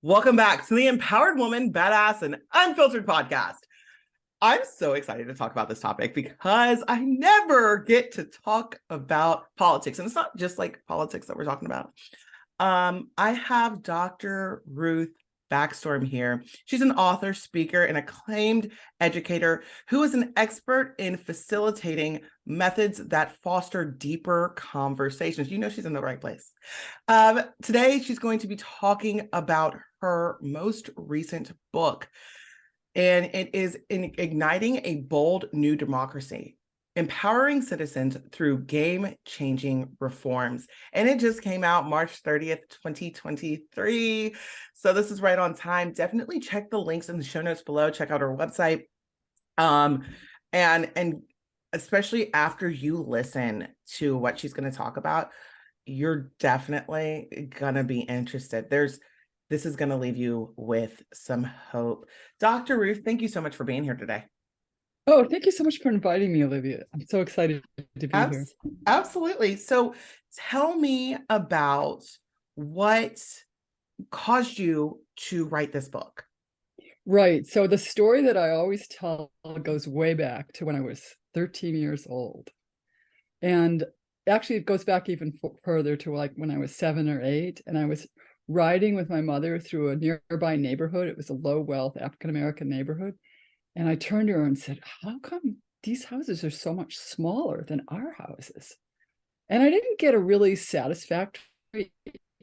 Welcome back to the Empowered Woman, Badass, and Unfiltered podcast. I'm so excited to talk about this topic because I never get to talk about politics. And it's not just like politics that we're talking about. I have Dr. Ruth Backstrom here. She's an author, speaker, and acclaimed educator who is an expert in facilitating methods that foster deeper conversations. You know she's in the right place. Today, she's going to be talking about her most recent book, and it is in Igniting a Bold New Democracy, Empowering Citizens Through Game-Changing Reforms. And it just came out March 30th, 2023. So this is right on time. Definitely check the links in the show notes below. Check out our website. And especially after you listen to what she's going to talk about, you're definitely going to be interested. This is going to leave you with some hope. Dr. Ruth, thank you so much for being here today. Oh, thank you so much for inviting me, Olivia. I'm so excited to be here. Absolutely. So tell me about what caused you to write this book. Right. So the story that I always tell goes way back to when I was 13 years old. And actually, it goes back even further to like when I was 7 or 8. And I was riding with my mother through a nearby neighborhood. It was a low-wealth African-American neighborhood. And I turned to her and said, how come these houses are so much smaller than our houses? And I didn't get a really satisfactory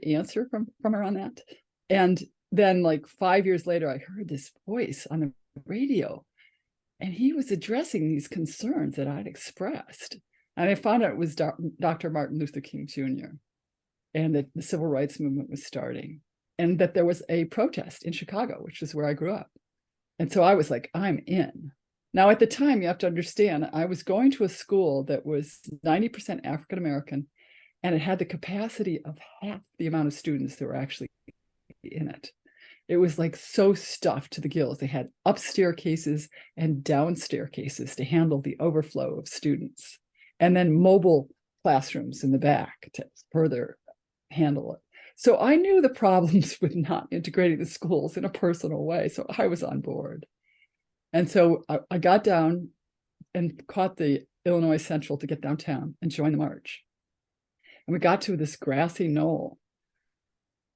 answer from her on that. And then like 5 years later, I heard this voice on the radio, and he was addressing these concerns that I'd expressed. And I found out it was Dr. Martin Luther King Jr., and that the civil rights movement was starting, and that there was a protest in Chicago, which is where I grew up. And so I was like, I'm in. Now, at the time, you have to understand, I was going to a school that was 90% African-American, and it had the capacity of half the amount of students that were actually in it. It was like so stuffed to the gills. They had upstairs cases and downstairs cases to handle the overflow of students, and then mobile classrooms in the back to further handle it. So I knew the problems with not integrating the schools in a personal way. So I was on board. And so I got down and caught the Illinois Central to get downtown and join the march. And we got to this grassy knoll.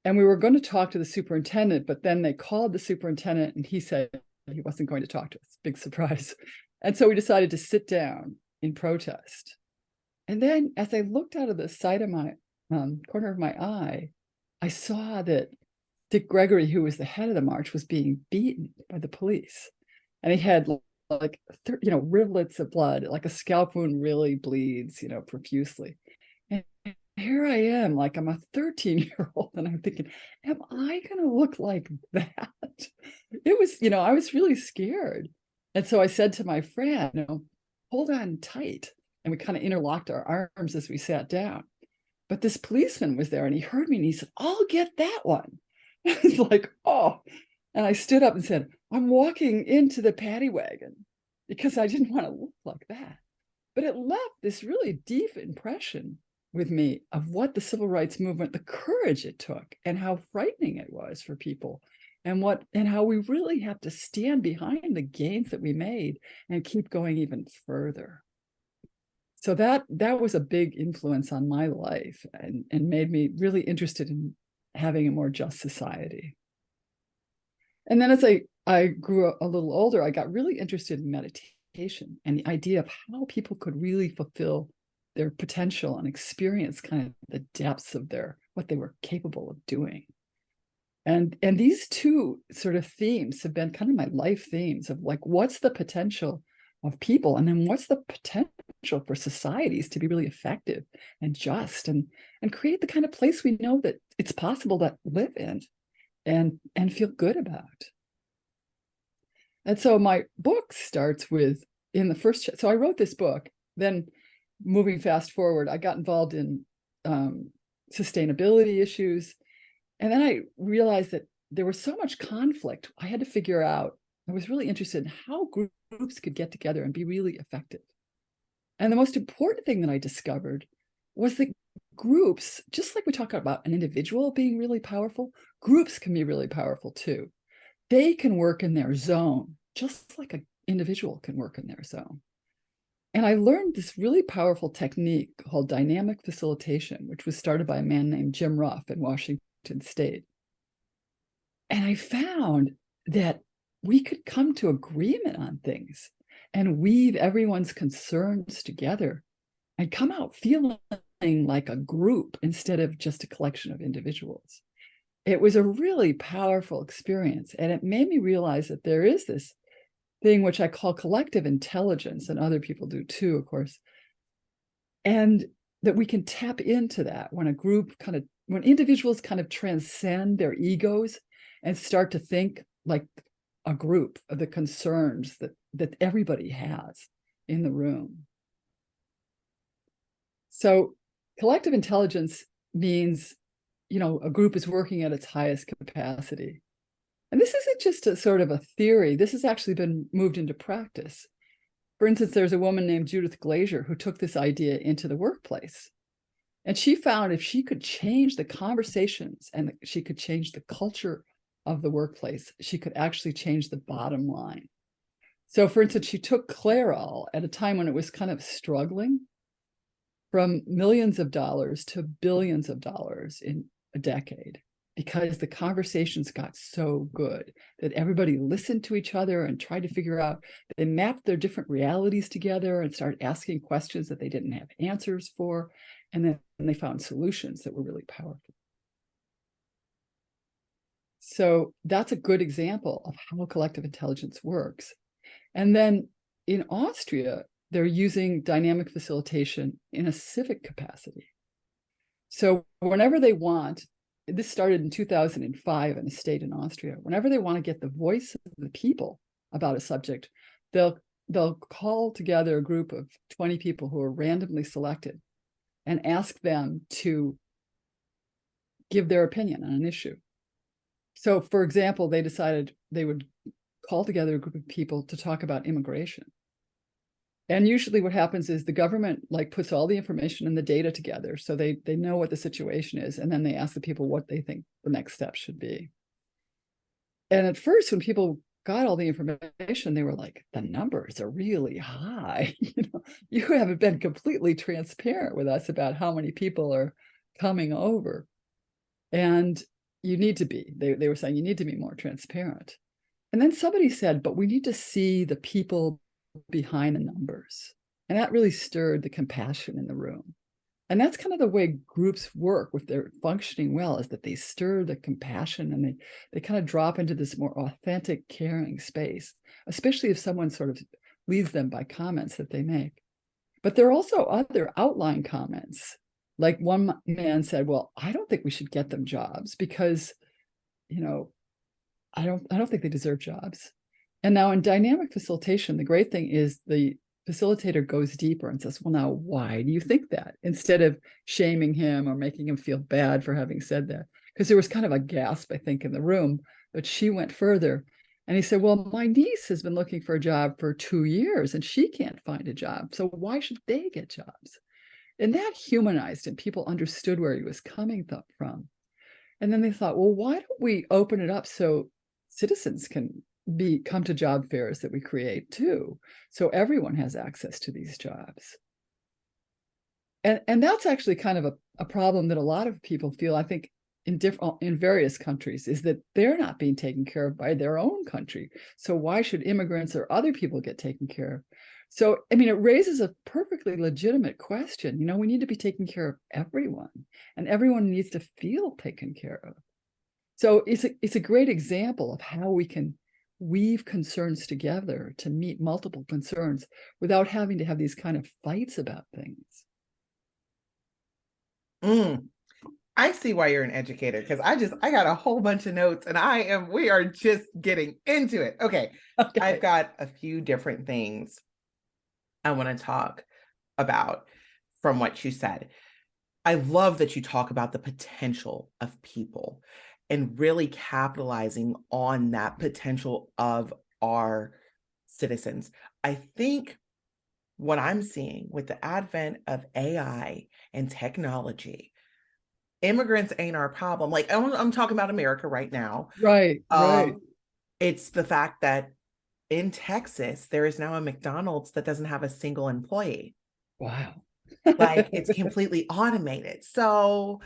And we were going to talk to the superintendent, but then they called the superintendent and he said he wasn't going to talk to us. Big surprise. And so we decided to sit down in protest. And then as I looked out of the side of my corner of my eye, I saw that Dick Gregory, who was the head of the march, was being beaten by the police. And he had like, rivulets of blood, like a scalp wound really bleeds, profusely. And here I am, like I'm a 13-year-old, and I'm thinking, am I going to look like that? It was, I was really scared. And so I said to my friend, hold on tight. And we kind of interlocked our arms as we sat down. But this policeman was there, and he heard me, and he said, I'll get that one. I was like, oh. And I stood up and said, I'm walking into the paddy wagon, because I didn't want to look like that. But it left this really deep impression with me of what the civil rights movement, the courage it took, and how frightening it was for people, and how we really have to stand behind the gains that we made and keep going even further. So that was a big influence on my life, and made me really interested in having a more just society. And then as I grew a little older, I got really interested in meditation and the idea of how people could really fulfill their potential and experience kind of the depths of what they were capable of doing. And these two sort of themes have been kind of my life themes of like, what's the potential of people, and then what's the potential for societies to be really effective and just, and create the kind of place we know that it's possible to live in and feel good about. And so my book starts with, in the first, so I wrote this book, then moving fast forward, I got involved in sustainability issues. And then I realized that there was so much conflict. I had to figure out, I was really interested in how groups could get together and be really effective. And the most important thing that I discovered was that groups, just like we talk about an individual being really powerful, groups can be really powerful too. They can work in their zone, just like an individual can work in their zone. And I learned this really powerful technique called dynamic facilitation, which was started by a man named Jim Ruff in Washington State. And I found that we could come to agreement on things and weave everyone's concerns together and come out feeling like a group instead of just a collection of individuals. It was a really powerful experience. And it made me realize that there is this thing which I call collective intelligence, and other people do too, of course, and that we can tap into that when when individuals kind of transcend their egos and start to think like a group of the concerns that everybody has in the room. So collective intelligence means, a group is working at its highest capacity. And this isn't just a sort of a theory. This has actually been moved into practice. For instance, there's a woman named Judith Glaser who took this idea into the workplace. And she found if she could change the conversations and she could change the culture of the workplace, she could actually change the bottom line. So for instance, she took Clairol at a time when it was kind of struggling from millions of dollars to billions of dollars in a decade, because the conversations got so good that everybody listened to each other and tried to figure out, they mapped their different realities together and started asking questions that they didn't have answers for. And then they found solutions that were really powerful. So that's a good example of how collective intelligence works. And then in Austria, they're using dynamic facilitation in a civic capacity. So whenever they want, this started in 2005 in a state in Austria, whenever they want to get the voice of the people about a subject, they'll call together a group of 20 people who are randomly selected and ask them to give their opinion on an issue. So, for example, they decided they would call together a group of people to talk about immigration. And usually what happens is the government puts all the information and the data together so they know what the situation is, and then they ask the people what they think the next step should be. And at first, when people got all the information, they were like, the numbers are really high. You haven't been completely transparent with us about how many people are coming over. And you need to be, they were saying, you need to be more transparent. And then somebody said, but we need to see the people behind the numbers. And that really stirred the compassion in the room. And that's kind of the way groups work if they're functioning well, is that they stir the compassion and they kind of drop into this more authentic, caring space, especially if someone sort of leads them by comments that they make. But there are also other outline comments. Like one man said, well, I don't think we should get them jobs because, I don't think they deserve jobs. And now in dynamic facilitation, the great thing is the facilitator goes deeper and says, well, now, why do you think that? Instead of shaming him or making him feel bad for having said that. Because there was kind of a gasp, I think, in the room, but she went further. And he said, well, my niece has been looking for a job for 2 years and she can't find a job. So why should they get jobs? And that humanized him. People understood where he was coming from. And then they thought, well, why don't we open it up so citizens can come to job fairs that we create too, so everyone has access to these jobs. And that's actually kind of a problem that a lot of people feel, I think, in various countries, is that they're not being taken care of by their own country. So why should immigrants or other people get taken care of? So, I mean, it raises a perfectly legitimate question. We need to be taking care of everyone, and everyone needs to feel taken care of. So it's a great example of how we can weave concerns together to meet multiple concerns without having to have these kind of fights about things. I see why you're an educator, because I got a whole bunch of notes and we are just getting into it. Okay. I've got a few different things I want to talk about from what you said. I love that you talk about the potential of people and really capitalizing on that potential of our citizens. I think what I'm seeing with the advent of AI and technology. Immigrants ain't our problem. Like I'm talking about America right now. Right, right. It's the fact that in Texas, there is now a McDonald's that doesn't have a single employee. Wow. Like it's completely automated. So,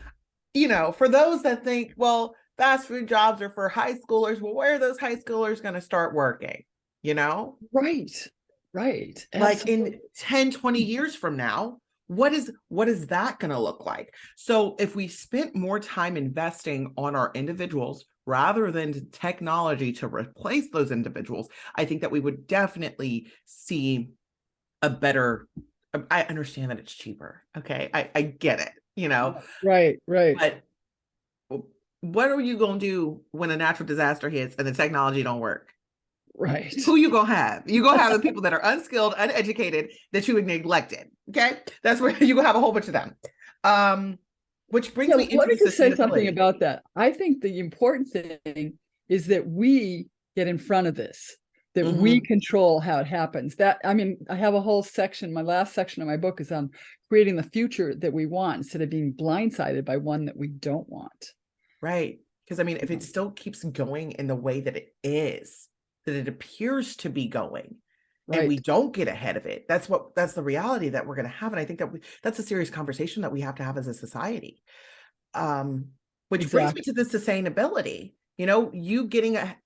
for those that think, well, fast food jobs are for high schoolers, well, where are those high schoolers going to start working? You know? Right, right. Like in Absolutely. 10, 20 years from now, what is that going to look like? So if we spent more time investing on our individuals rather than technology to replace those individuals, I think that we would definitely see a better. I understand that it's cheaper. Okay. I get it, Right, right, but what are you going to do when a natural disaster hits and the technology don't work? right. Who you gonna have? You gonna have the people that are unskilled, uneducated, that you neglected. Okay, that's where you gonna have a whole bunch of them. Which brings Yeah, me into let me the just say something sustainability. about that. I think the important thing is that we get in front of this, that we Mm-hmm. control how it happens. That, I mean, I have a whole section, my last section of my book is on creating the future that we want instead of being blindsided by one that we don't want. Right, because I mean, if it still keeps going in the way that it is, that it appears to be going, and we Right, don't get ahead of it, that's the reality that we're going to have. And I think that that's a serious conversation that we have to have as a society. Which brings me exactly. to the sustainability.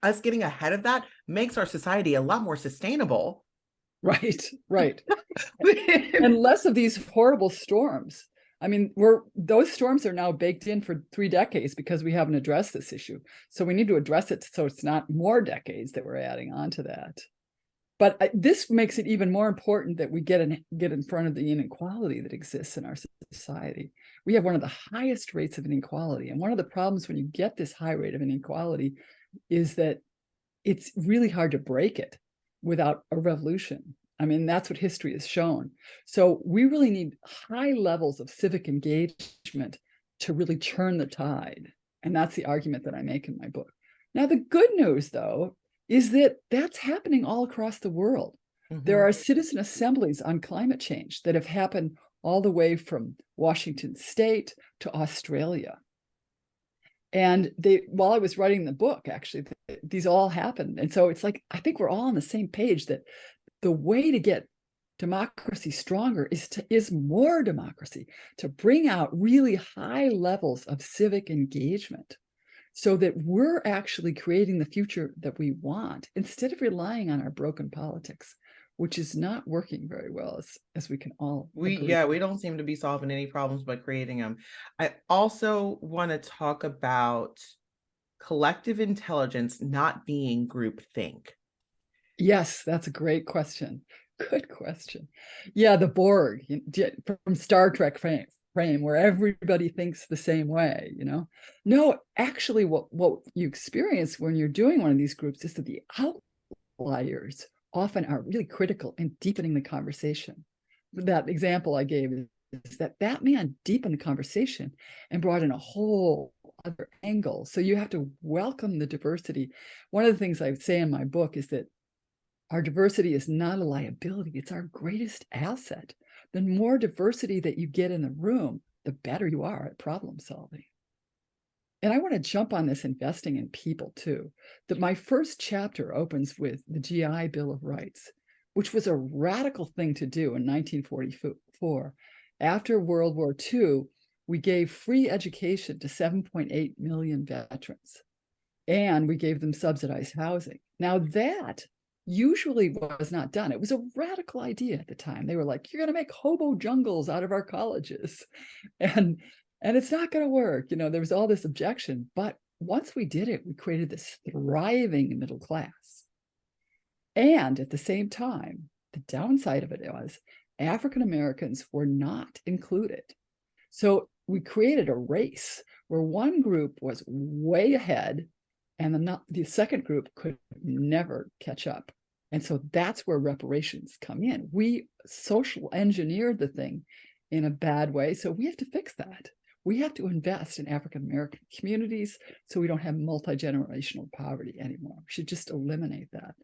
Us getting ahead of that makes our society a lot more sustainable. Right, right. And less of these horrible storms. I mean, those storms are now baked in for 3 decades because we haven't addressed this issue. So we need to address it so it's not more decades that we're adding on to that. But this makes it even more important that we get in front of the inequality that exists in our society. We have one of the highest rates of inequality. And one of the problems when you get this high rate of inequality is that it's really hard to break it without a revolution. I mean, that's what history has shown. So we really need high levels of civic engagement to really turn the tide. And that's the argument that I make in my book. Now, the good news, though, is that that's happening all across the world. There Mhm. are citizen assemblies on climate change that have happened all the way from Washington State to Australia. And while I was writing the book, actually, these all happened. And so it's like, I think we're all on the same page that the way to get democracy stronger is more democracy, to bring out really high levels of civic engagement so that we're actually creating the future that we want instead of relying on our broken politics, which is not working very well, as we can all agree. We don't seem to be solving any problems by creating them. I also want to talk about collective intelligence not being groupthink. Yes, that's a great question. Good question. Yeah, the Borg from Star Trek frame where everybody thinks the same way, No, actually, what you experience when you're doing one of these groups is that the outliers often are really critical in deepening the conversation. That example I gave is that man deepened the conversation and brought in a whole other angle. So you have to welcome the diversity. One of the things I say in my book is that our diversity is not a liability, it's our greatest asset. The more diversity that you get in the room, the better you are at problem solving. And I want to jump on this investing in people too. That my first chapter opens with the GI Bill of Rights, which was a radical thing to do in 1944. After World War II, we gave free education to 7.8 million veterans, and we gave them subsidized housing. Now that usually was not done. It was a radical idea at the time. They were like, you're going to make hobo jungles out of our colleges. And it's not going to work. There was all this objection. But once we did it, we created this thriving middle class. And at the same time, the downside of it was African Americans were not included. So we created a race where one group was way ahead and the second group could never catch up. And so that's where reparations come in. We social engineered the thing in a bad way. So we have to fix that. We have to invest in African American communities so we don't have multi-generational poverty anymore. We should just eliminate that.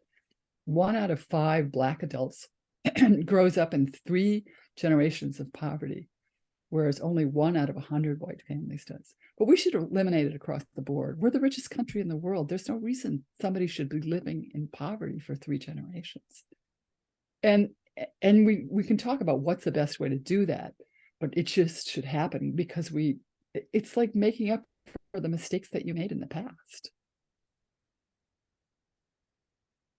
1 out of 5 Black adults grows up in 3 generations of poverty. whereas only 1 out of 100 white families does. But we should eliminate it across the board. We're the richest country in the world. There's no reason somebody should be living in poverty for 3 generations. And we can talk about what's the best way to do that, but it just should happen because it's like making up for the mistakes that you made in the past.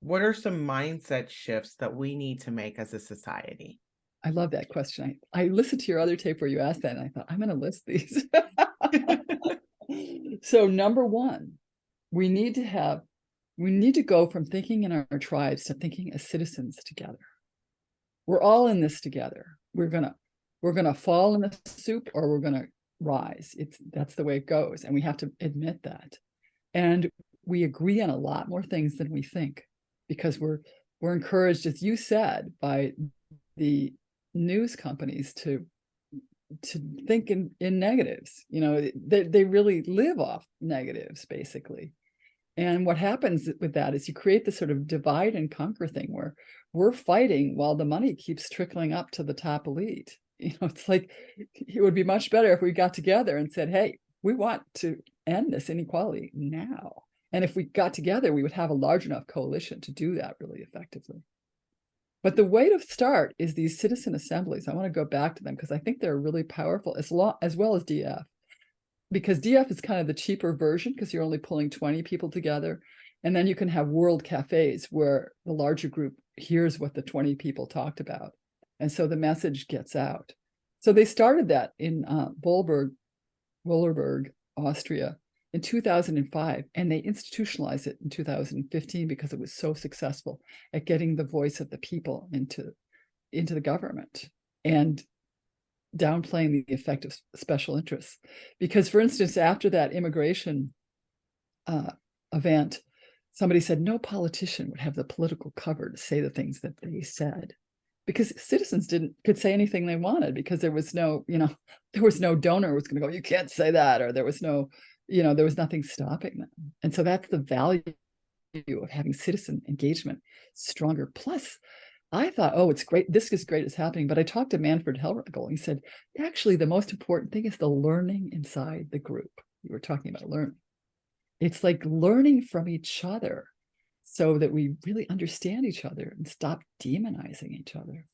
What are some mindset shifts that we need to make as a society? I love that question. I listened to your other tape where you asked that, and I thought, I'm going to list these. So number 1, we need to go from thinking in our tribes to thinking as citizens together. We're all in this together. We're gonna fall in the soup or we're gonna rise. That's the way it goes, and we have to admit that. And we agree on a lot more things than we think, because we're encouraged, as you said, by the news companies to think in negatives. They really live off negatives, basically. And what happens with that is you create this sort of divide and conquer thing where we're fighting while the money keeps trickling up to the top elite. It's like, it would be much better if we got together and said, hey, we want to end this inequality now. And if we got together, we would have a large enough coalition to do that really effectively. But the way to start is these citizen assemblies. I want to go back to them because I think they're really powerful, as well as DF. Because DF is kind of the cheaper version because you're only pulling 20 people together. And then you can have world cafes where the larger group hears what the 20 people talked about. And so the message gets out. So they started that in Wollerberg, Austria in 2005, and they institutionalized it in 2015 because it was so successful at getting the voice of the people into the government and downplaying the effect of special interests. Because, for instance, after that immigration event, somebody said no politician would have the political cover to say the things that they said, because citizens could say anything they wanted, because there was no donor who was going to go, you can't say that, or there was nothing stopping them. And so that's the value of having citizen engagement stronger. Plus, I thought, oh, it's great. This is great. It's happening. But I talked to Manfred Hellriegel. He said, actually, the most important thing is the learning inside the group. You were talking about learning. It's like learning from each other so that we really understand each other and stop demonizing each other.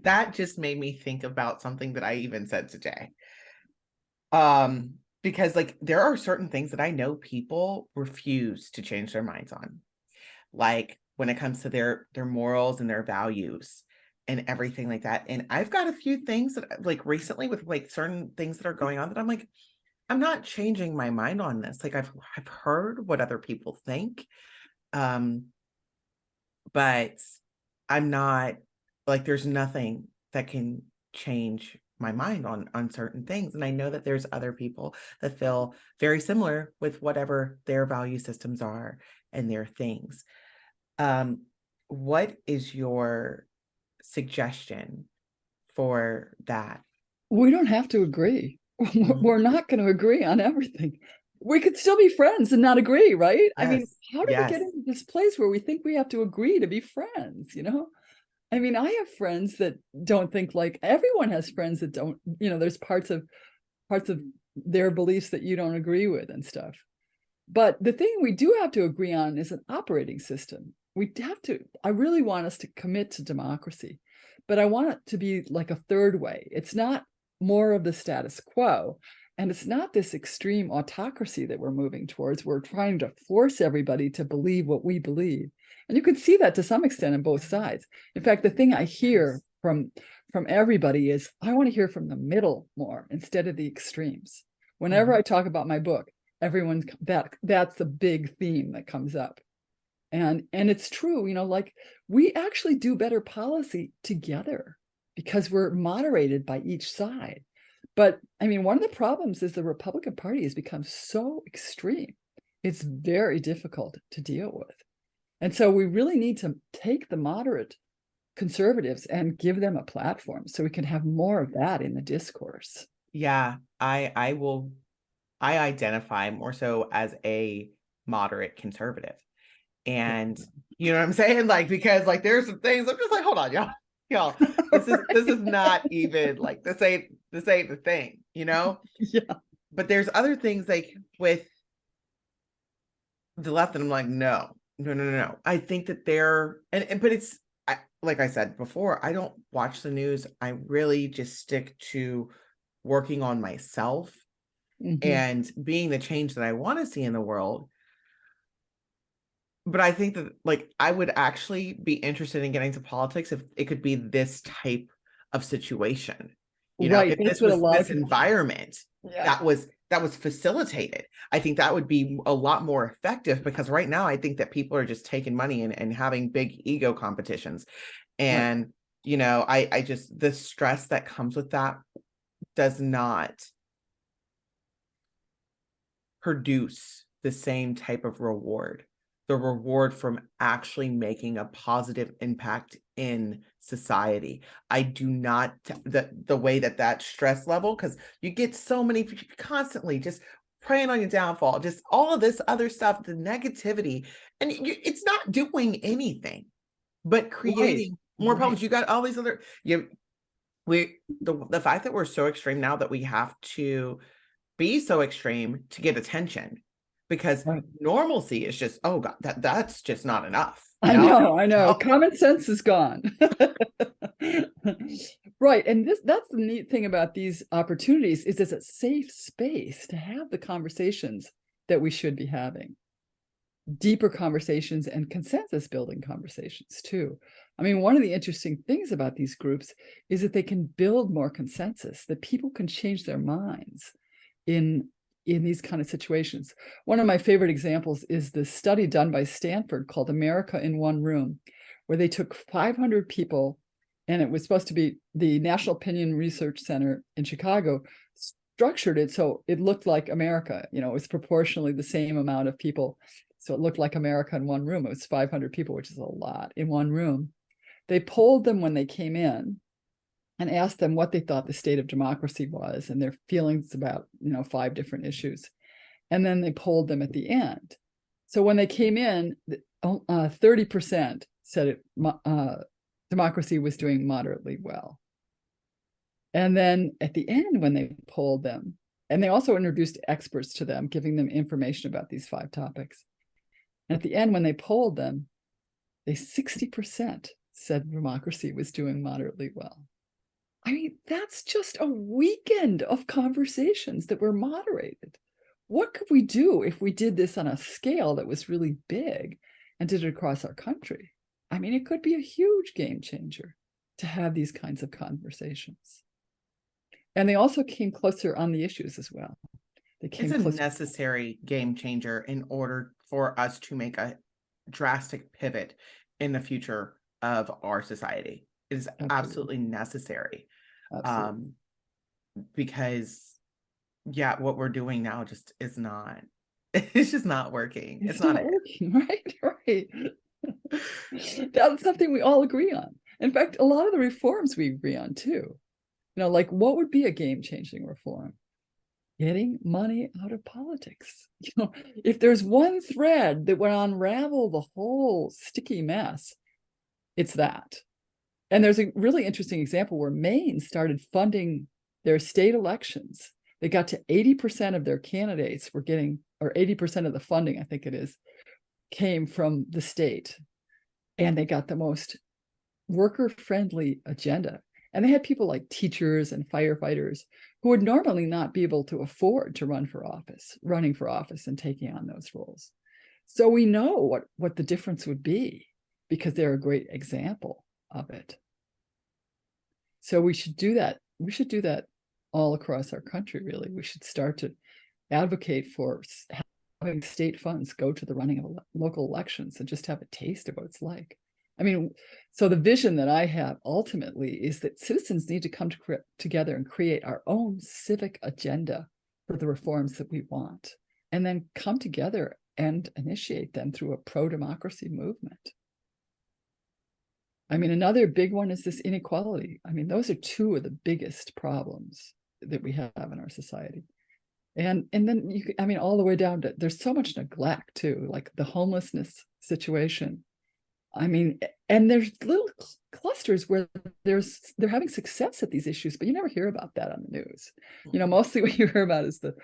That just made me think about something that I even said today. Because there are certain things that I know people refuse to change their minds on, like when it comes to their morals and their values and everything like that. And I've got a few things that recently with certain things that are going on that I'm like, I'm not changing my mind on this. I've heard what other people think, but I'm not there's nothing that can change my mind on certain things. And I know that there's other people that feel very similar with whatever their value systems are and their things. What is your suggestion for that? We don't have to agree. Mm-hmm. We're not going to agree on everything. We could still be friends and not agree, right? Yes. I mean, how did we get into this place where we think we have to agree to be friends, I mean, I have friends that don't think like everyone has friends that don't, there's parts of their beliefs that you don't agree with and stuff. But the thing we do have to agree on is an operating system. I really want us to commit to democracy, but I want it to be like a third way. It's not more of the status quo, and it's not this extreme autocracy that we're moving towards. We're trying to force everybody to believe what we believe. And you can see that to some extent on both sides. In fact, the thing I hear from everybody is, I want to hear from the middle more instead of the extremes. Whenever I talk about my book, that's the big theme that comes up. And it's true, we actually do better policy together because we're moderated by each side. But I mean, one of the problems is the Republican Party has become so extreme. It's very difficult to deal with. And so we really need to take the moderate conservatives and give them a platform so we can have more of that in the discourse. Yeah, I identify more so as a moderate conservative. And you know what I'm saying? Because there's some things I'm just like, hold on, y'all. y'all, this is not even like this ain't the thing, Yeah. but there's other things like with the left, and I'm like, no, no, no, no, no. I think that they're but it's like I said before, I don't watch the news. I really just stick to working on myself and being the change that I want to see in the world. But I think that like I would actually be interested in getting to politics if it could be this type of situation. Right. If That's this what a was lot of this people. environment Yeah. that was facilitated, I think that would be a lot more effective, because right now I think that people are just taking money and having big ego competitions. Right. And I just, the stress that comes with that does not produce the same type of reward, the reward from actually making a positive impact in society. I do not, the way that stress level, because you get so many people constantly just preying on your downfall, just all of this other stuff, the negativity, and it's not doing anything but Right. creating more Right. problems. You got all these other, the fact that we're so extreme now that we have to be so extreme to get attention, because Right. normalcy is just, oh god, that's just not enough, I know. Common sense is gone. Right. And that's the neat thing about these opportunities is it's a safe space to have the conversations that we should be having. Deeper conversations and consensus building conversations too. I mean, one of the interesting things about these groups is that they can build more consensus, that people can change their minds in these kind of situations. One of my favorite examples is the study done by Stanford called America in One Room, where they took 500 people, and it was supposed to be the National Opinion Research Center in Chicago structured it so it looked like America. It was proportionally the same amount of people. So it looked like America in one room. It was 500 people, which is a lot in one room. They polled them when they came in and asked them what they thought the state of democracy was and their feelings about 5 different issues, and then they polled them at the end. So when they came in, 30% said democracy was doing moderately well. And then at the end, when they polled them, and they also introduced experts to them, giving them information about these 5 topics, and at the end, when they polled them, 60% said democracy was doing moderately well. I mean, that's just a weekend of conversations that were moderated. What could we do if we did this on a scale that was really big and did it across our country? I mean, it could be a huge game changer to have these kinds of conversations. And they also came closer on the issues as well. They came It's a closer. necessary game changer in order for us to make a drastic pivot in the future of our society. It is absolutely necessary. Absolutely. Because what we're doing now just is not, it's just not working. It's not working, right? That's something we all agree on. In fact, a lot of the reforms we agree on too. Like what would be a game-changing reform? Getting money out of politics. If there's one thread that would unravel the whole sticky mess, it's that. And there's a really interesting example where Maine started funding their state elections. They got to 80% of their candidates were getting, or 80% of the funding, I think it is, came from the state. And they got the most worker-friendly agenda. And they had people like teachers and firefighters who would normally not be able to afford to running for office and taking on those roles. So we know what the difference would be because they're a great example of it. So we should do that. We should do that all across our country, really. We should start to advocate for having state funds go to the running of local elections and just have a taste of what it's like. I mean, so the vision that I have ultimately is that citizens need to come together and create our own civic agenda for the reforms that we want, and then come together and initiate them through a pro-democracy movement. I mean, another big one is this inequality. I mean, those are 2 of the biggest problems that we have in our society. And then all the way down to, there's so much neglect too, like the homelessness situation. I mean, and there's little clusters where they're having success at these issues, but you never hear about that on the news. Mostly what you hear about is the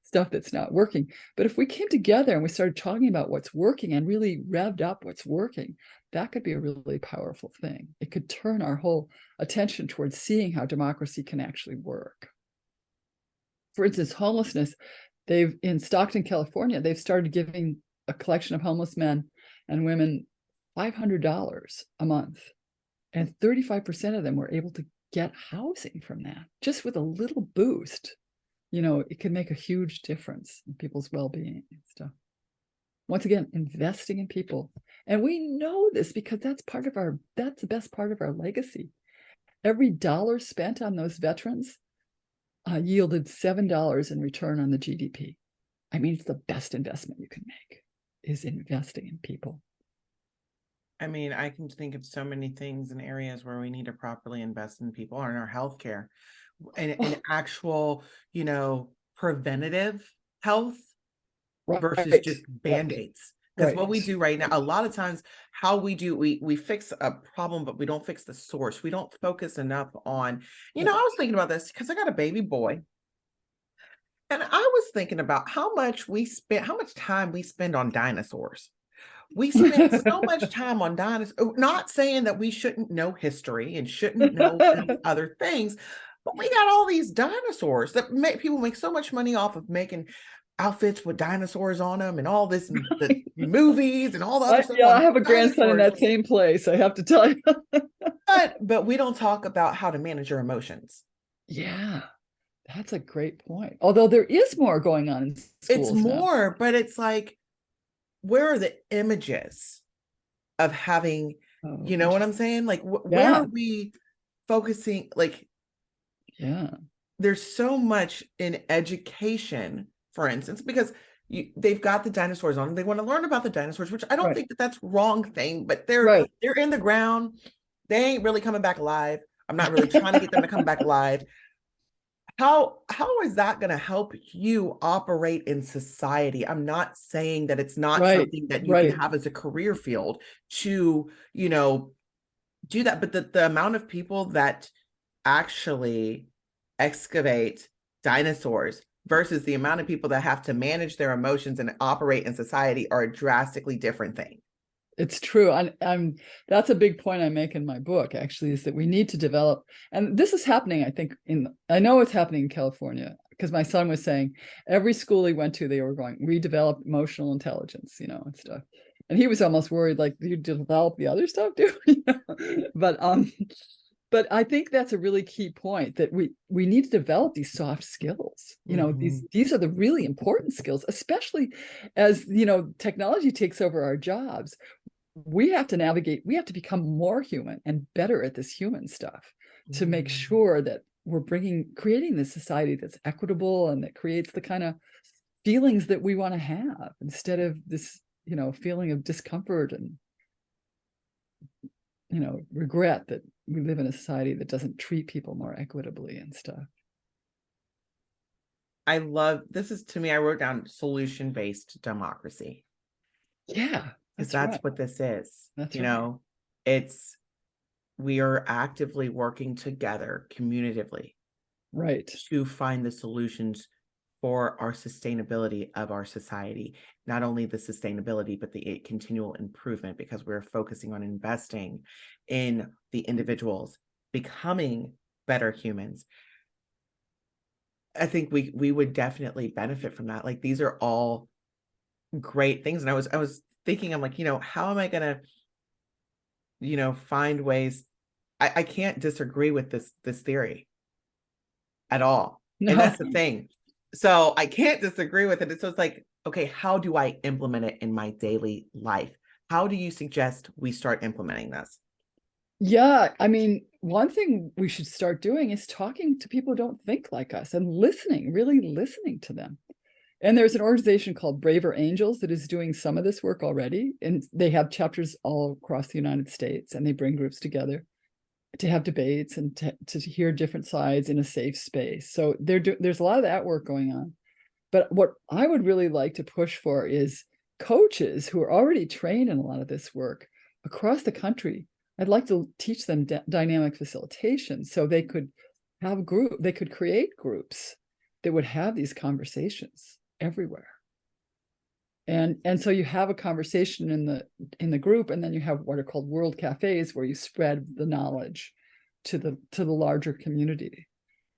stuff that's not working. But if we came together and we started talking about what's working and really revved up what's working, that could be a really powerful thing. It could turn our whole attention towards seeing how democracy can actually work. For instance, homelessness, in Stockton, California, they've started giving a collection of homeless men and women $500 a month. And 35% of them were able to get housing from that, just with a little boost. It can make a huge difference in people's well-being and stuff. Once again, investing in people. And we know this because that's the best part of our legacy. Every dollar spent on those veterans yielded $7 in return on the GDP. I mean, it's the best investment you can make, is investing in people. I mean, I can think of so many things in areas where we need to properly invest in people, or in our healthcare, and actual, preventative health versus just band-aids. Because what we do right now, a lot of times, we fix a problem, but we don't fix the source. We don't focus enough on, I was thinking about this because I got a baby boy. And I was thinking about how much time we spend on dinosaurs. We spend so much time on dinosaurs, not saying that we shouldn't know history and shouldn't know other things, but we got all these dinosaurs that people make so much money off of making outfits with dinosaurs on them and all this, the movies and all the other stuff. Yeah, I have a grandson in that same place, I have to tell you. but we don't talk about how to manage your emotions. Yeah, that's a great point. Although there is more going on in schools. It's more, but it's like, where are the images of having, you know what I'm saying? Like, where are we focusing? Like, there's so much in education, for instance, because they've got the dinosaurs on. They want to learn about the dinosaurs, which I don't think that's wrong thing, but they're in the ground. They ain't really coming back alive. I'm not really trying to get them to come back alive. How is that going to help you operate in society? I'm not saying that it's not something that you can have as a career field to, do that. But the amount of people that actually excavate dinosaurs versus the amount of people that have to manage their emotions and operate in society are a drastically different thing. It's true. That's a big point I make in my book, actually, is that we need to develop, and this is happening, I think, I know it's happening in California, because my son was saying every school he went to, they were going, we develop emotional intelligence, and stuff. And he was almost worried, like, you develop the other stuff too? But I think that's a really key point, that we need to develop these soft skills. These are the really important skills, especially as, technology takes over our jobs. We have to navigate, we have to become more human and better at this human stuff to make sure that we're creating this society that's equitable and that creates the kind of feelings that we want to have, instead of this, feeling of discomfort and, regret that we live in a society that doesn't treat people more equitably and stuff. I love, this is, to me, I wrote down solution-based democracy. Yeah. Because that's what this is. That's we are actively working together communitively, to find the solutions for our sustainability of our society. Not only the sustainability, but the continual improvement, because we're focusing on investing in the individuals becoming better humans. I think we would definitely benefit from that. Like, these are all great things, and I was thinking, I'm like, how am I gonna, find ways? I can't disagree with this theory at all. No. And that's the thing. So I can't disagree with it. So it's like, okay, how do I implement it in my daily life? How do you suggest we start implementing this? Yeah, I mean, one thing we should start doing is talking to people who don't think like us and really listening to them. And there's an organization called Braver Angels that is doing some of this work already. And they have chapters all across the United States, and they bring groups together to have debates and to hear different sides in a safe space. So there's a lot of that work going on. But what I would really like to push for is coaches who are already trained in a lot of this work across the country. I'd like to teach them dynamic facilitation so they could create groups that would have these conversations everywhere. And so you have a conversation in the group, and then you have what are called world cafes, where you spread the knowledge to the larger community.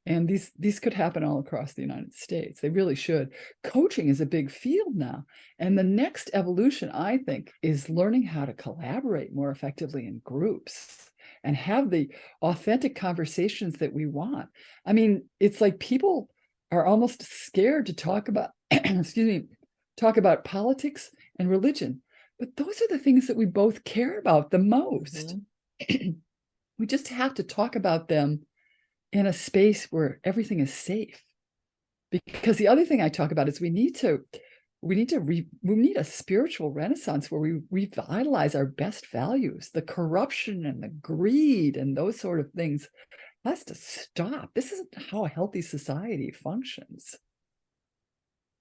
And these could happen all across the United States. They really should. Coaching is a big field now. And the next evolution, I think, is learning how to collaborate more effectively in groups and have the authentic conversations that we want. I mean, it's like people are almost scared to talk about, talk about politics and religion. But those are the things that we both care about the most. Mm-hmm. We just have to talk about them in a space where everything is safe. Because the other thing I talk about is we need a spiritual renaissance where we revitalize our best values. The corruption and the greed and those sort of things has to stop. This isn't how a healthy society functions.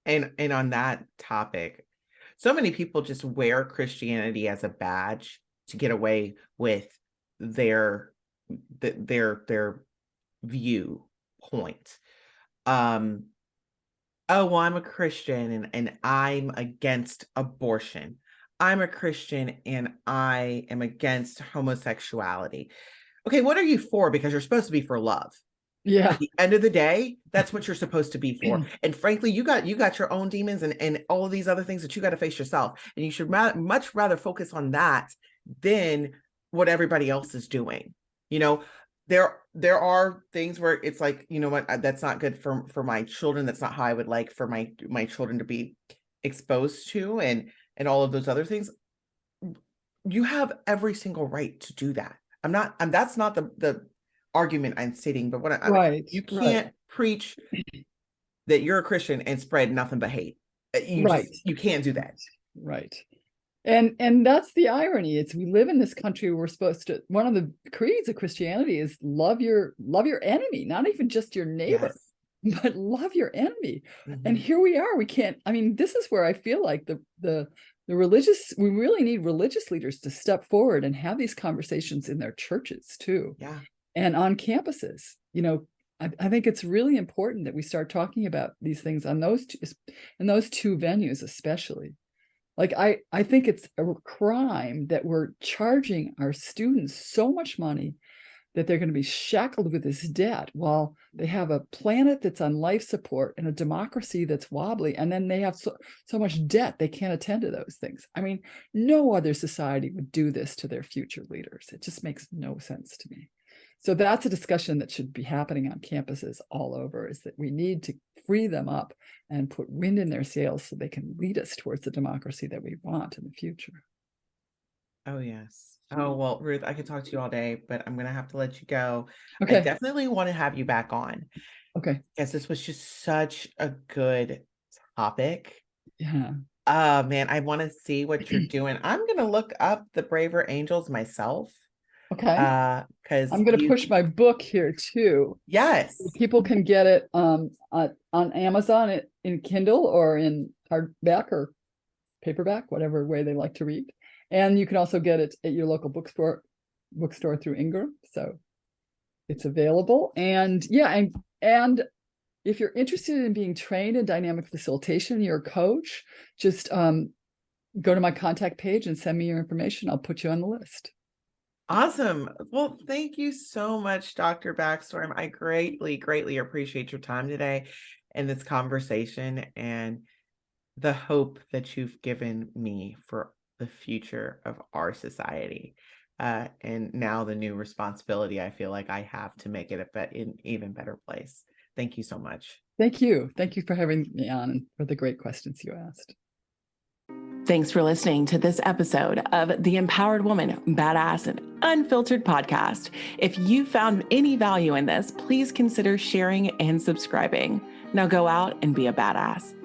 And on that topic, so many people just wear Christianity as a badge to get away with their viewpoint. Oh, well, I'm a Christian and I'm against abortion. I'm a Christian and I am against homosexuality. Okay, what are you for? Because you're supposed to be for love. Yeah. At the end of the day, that's what you're supposed to be for. And frankly, you got your own demons and all of these other things that you got to face yourself. And you should much rather focus on that than what everybody else is doing. You know, there are things where it's like, you know what, that's not good for my children. That's not how I would like for my children to be exposed to and all of those other things. You have every single right to do that. That's not the argument I'm stating, but you can't preach that you're a Christian and spread nothing but hate. You can't do that. Right. And that's the irony. It's we live in this country where we're supposed to, one of the creeds of Christianity is love your enemy, not even just your neighbor, but love your enemy. Mm-hmm. And here we are. We can't, I mean, this is where I feel like the religious, we really need religious leaders to step forward and have these conversations in their churches too. Yeah. And on campuses. You know, I think it's really important that we start talking about these things in those two venues, especially. Like, I think it's a crime that we're charging our students so much money that they're going to be shackled with this debt while they have a planet that's on life support and a democracy that's wobbly. And then they have so much debt, they can't attend to those things. I mean, no other society would do this to their future leaders. It just makes no sense to me. So that's a discussion that should be happening on campuses all over, is that we need to free them up and put wind in their sails so they can lead us towards the democracy that we want in the future. Oh, yes. Oh, well, Ruth, I could talk to you all day, but I'm going to have to let you go. Okay. I definitely want to have you back on. Okay. Because this was just such a good topic. Yeah. Man, I want to see what you're doing. I'm going to look up the Braver Angels myself. Okay. Because I'm going to push my book here too. Yes. People can get it on Amazon in Kindle or in hardback or paperback, whatever way they like to read. And you can also get it at your local bookstore through Ingram. So it's available. And yeah, and if you're interested in being trained in dynamic facilitation, you're a coach, just go to my contact page and send me your information. I'll put you on the list. Awesome. Well, thank you so much, Dr. Backstrom. I greatly, greatly appreciate your time today and this conversation and the hope that you've given me for the future of our society. And now the new responsibility I feel like I have to make it an even better place. Thank you so much. Thank you. Thank you for having me on and for the great questions you asked. Thanks for listening to this episode of the Empowered Woman, Badass and Unfiltered podcast. If you found any value in this, please consider sharing and subscribing. Now go out and be a badass.